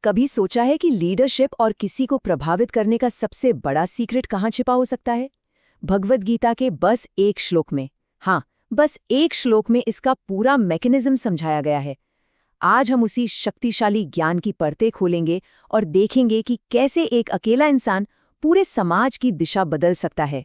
कभी सोचा है कि लीडरशिप और किसी को प्रभावित करने का सबसे बड़ा सीक्रेट कहाँ छिपा हो सकता है? भगवद गीता के बस एक श्लोक में। हाँ, बस एक श्लोक में इसका पूरा मैकेनिज्म समझाया गया है। आज हम उसी शक्तिशाली ज्ञान की परतें खोलेंगे और देखेंगे कि कैसे एक अकेला इंसान पूरे समाज की दिशा बदल सकता है।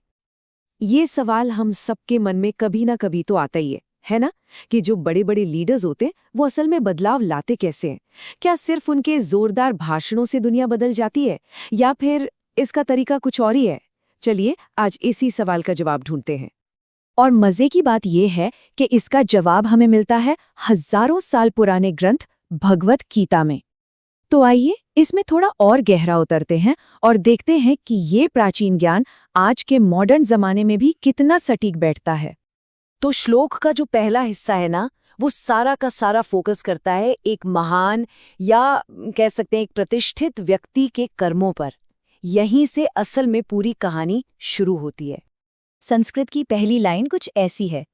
ये सवाल हम सबके मन में कभी ना कभी तो आता ही है ना? कि जो बड़े बड़े लीडर्स होते हैं वो असल में बदलाव लाते कैसे हैं? क्या सिर्फ उनके जोरदार भाषणों से दुनिया बदल जाती है या फिर इसका तरीका कुछ और ही है? चलिए आज इसी सवाल का जवाब ढूंढते हैं। और मजे की बात यह है कि इसका जवाब हमें मिलता है हजारों साल पुराने ग्रंथ भगवद गीता में। तो आइए इसमें थोड़ा और गहरा उतरते हैं और देखते हैं कि ये प्राचीन ज्ञान आज के मॉडर्न जमाने में भी कितना सटीक बैठता है। तो श्लोक का जो पहला हिस्सा है ना, वो सारा का सारा फोकस करता है एक महान या कह सकते हैं एक प्रतिष्ठित व्यक्ति के कर्मों पर। यहीं से असल में पूरी कहानी शुरू होती है। संस्कृत की पहली लाइन कुछ ऐसी है,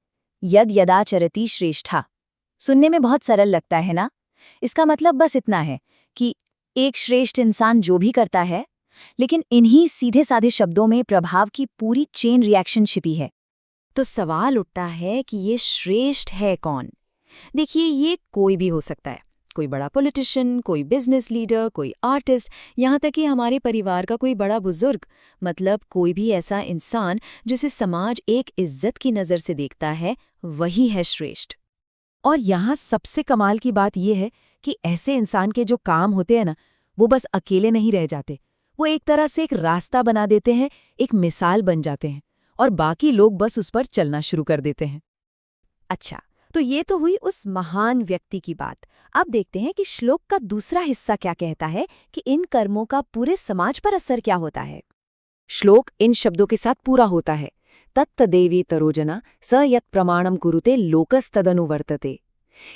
यद यदा चरति श्रेष्ठा। सुनने में बहुत सरल लगता है ना? इसका मतलब बस इतना है कि एक श्रेष्ठ इंसान जो भी करता है, लेकिन इन्हीं सीधे साधे शब्दों में प्रभाव की पूरी चेन रिएक्शन छिपी है। तो सवाल उठता है कि ये श्रेष्ठ है कौन? देखिए, ये कोई भी हो सकता है। कोई बड़ा पॉलिटिशियन, कोई बिजनेस लीडर, कोई आर्टिस्ट, यहाँ तक कि हमारे परिवार का कोई बड़ा बुजुर्ग। मतलब कोई भी ऐसा इंसान जिसे समाज एक इज्जत की नज़र से देखता है, वही है श्रेष्ठ। और यहाँ सबसे कमाल की बात यह है कि ऐसे इंसान के जो काम होते हैं ना, वो बस अकेले नहीं रह जाते। वो एक तरह से एक रास्ता बना देते हैं, एक मिसाल बन जाते हैं और बाकी लोग बस उस पर चलना शुरू कर देते हैं। अच्छा, तो ये तो हुई उस महान व्यक्ति की बात। अब देखते हैं कि श्लोक का दूसरा हिस्सा क्या कहता है कि इन कर्मों का पूरे समाज पर असर क्या होता है। श्लोक इन शब्दों के साथ पूरा होता है, तत्तदेवी तरोजना स यत् प्रमाणम कुरुते लोकस्तदनुवर्तते।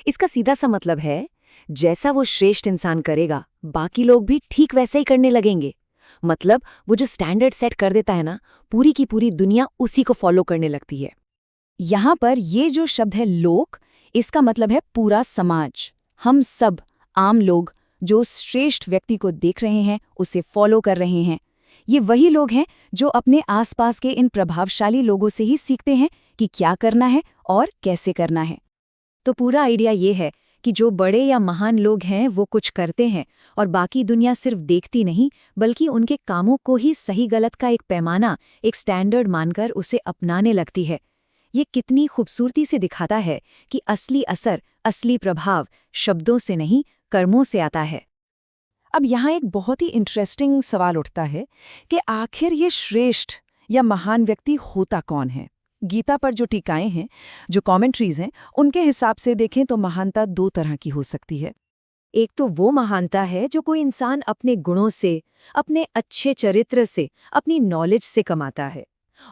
इसका सीधा सा मतलब है, जैसा वो श्रेष्ठ इंसान करेगा, बाकी लोग भी ठीक वैसा ही करने लगेंगे। मतलब वो जो स्टैंडर्ड सेट कर देता है ना, पूरी की पूरी दुनिया उसी को फॉलो करने लगती है। यहाँ पर ये जो शब्द है लोक, इसका मतलब है पूरा समाज। हम सब आम लोग जो उस श्रेष्ठ व्यक्ति को देख रहे हैं, उसे फॉलो कर रहे हैं। ये वही लोग हैं जो अपने आसपास के इन प्रभावशाली लोगों से ही सीखते हैं कि क्या करना है और कैसे करना है। तो पूरा आइडिया ये है कि जो बड़े या महान लोग हैं वो कुछ करते हैं और बाकी दुनिया सिर्फ देखती नहीं, बल्कि उनके कामों को ही सही गलत का एक पैमाना, एक स्टैंडर्ड मानकर उसे अपनाने लगती है। ये कितनी खूबसूरती से दिखाता है कि असली असर, असली प्रभाव शब्दों से नहीं, कर्मों से आता है। अब यहाँ एक बहुत ही इंटरेस्टिंग सवाल उठता है कि आखिर ये श्रेष्ठ या महान व्यक्ति होता कौन है? गीता पर जो टीकाएं हैं, जो कमेंट्रीज हैं, उनके हिसाब से देखें तो महानता दो तरह की हो सकती है। एक तो वो महानता है जो कोई इंसान अपने गुणों से, अपने अच्छे चरित्र से, अपनी नॉलेज से कमाता है,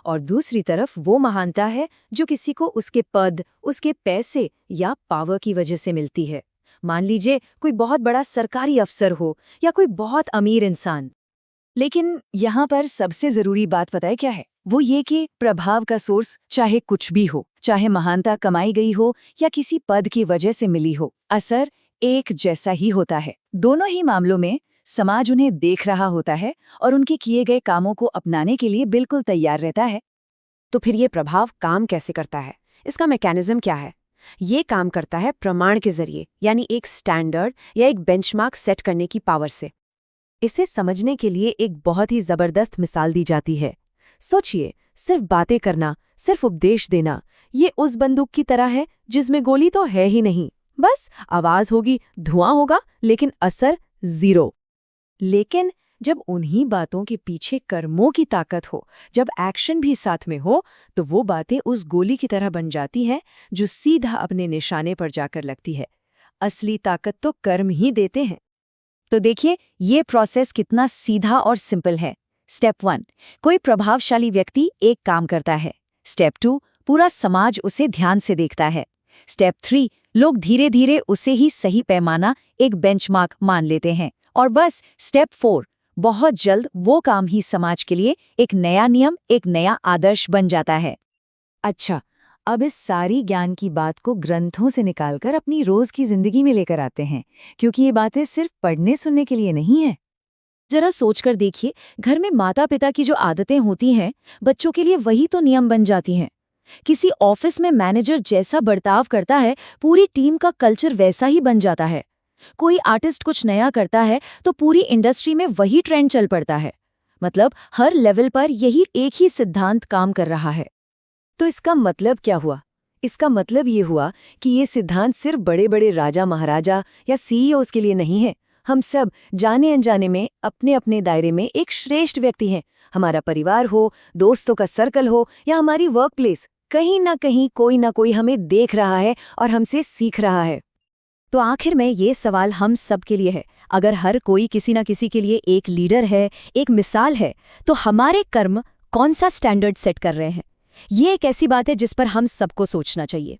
और दूसरी तरफ वो महानता है जो किसी को उसके पद, उसके पैसे या पावर की वजह से मिलती है। मान लीजिए कोई बहुत बड़ा सरकारी अफसर हो या कोई बहुत अमीर इंसान। लेकिन यहाँ पर सबसे जरूरी बात पता है क्या है? वो ये कि प्रभाव का सोर्स चाहे कुछ भी हो, चाहे महानता कमाई गई हो या किसी पद की वजह से मिली हो, असर एक जैसा ही होता है। दोनों ही मामलों में समाज उन्हें देख रहा होता है और उनके किए गए कामों को अपनाने के लिए बिल्कुल तैयार रहता है। तो फिर ये प्रभाव काम कैसे करता है? इसका मैकेनिज्म क्या है? ये काम करता है प्रमाण के जरिए, यानी एक स्टैंडर्ड या एक बेंचमार्क सेट करने की पावर से। इसे समझने के लिए एक बहुत ही जबरदस्त मिसाल दी जाती है। सोचिए, सिर्फ बातें करना, सिर्फ उपदेश देना, ये उस बंदूक की तरह है जिसमें गोली तो है ही नहीं। बस आवाज होगी, धुआं होगा, लेकिन असर जीरो। लेकिन जब उन्हीं बातों के पीछे कर्मों की ताकत हो, जब एक्शन भी साथ में हो, तो वो बातें उस गोली की तरह बन जाती हैं जो सीधा अपने निशाने पर जाकर लगती है। असली ताकत तो कर्म ही देते हैं। तो देखिए ये प्रोसेस कितना सीधा और सिंपल है। स्टेप 1, कोई प्रभावशाली व्यक्ति एक काम करता है। स्टेप 2, पूरा समाज उसे ध्यान से देखता है। स्टेप 3, लोग धीरे धीरे उसे ही सही पैमाना, एक बेंचमार्क मान लेते हैं। और बस स्टेप 4, बहुत जल्द वो काम ही समाज के लिए एक नया नियम, एक नया आदर्श बन जाता है। अच्छा, अब इस सारी ज्ञान की बात को ग्रंथों से निकालकर अपनी रोज की जिंदगी में लेकर आते हैं, क्योंकि ये बातें सिर्फ पढ़ने सुनने के लिए नहीं है। जरा सोचकर देखिए, घर में माता पिता की जो आदतें होती हैं, बच्चों के लिए वही तो नियम बन जाती हैं। किसी ऑफिस में मैनेजर जैसा बर्ताव करता है, पूरी टीम का कल्चर वैसा ही बन जाता है। कोई आर्टिस्ट कुछ नया करता है तो पूरी इंडस्ट्री में वही ट्रेंड चल पड़ता है। मतलब हर लेवल पर यही एक ही सिद्धांत काम कर रहा है। तो इसका मतलब क्या हुआ? इसका मतलब ये हुआ कि ये सिद्धांत सिर्फ बड़े बड़े राजा महाराजा या सीईओज के लिए नहीं है। हम सब जाने अनजाने में अपने अपने दायरे में एक श्रेष्ठ व्यक्ति हैं। हमारा परिवार हो, दोस्तों का सर्कल हो या हमारी वर्क प्लेस, कहीं ना कहीं कोई ना कोई हमें देख रहा है और हमसे सीख रहा है। तो आखिर में ये सवाल हम सब के लिए है, अगर हर कोई किसी ना किसी के लिए एक लीडर है, एक मिसाल है, तो हमारे कर्म कौन सा स्टैंडर्ड सेट कर रहे हैं? ये एक ऐसी बात है जिस पर हम सबको सोचना चाहिए।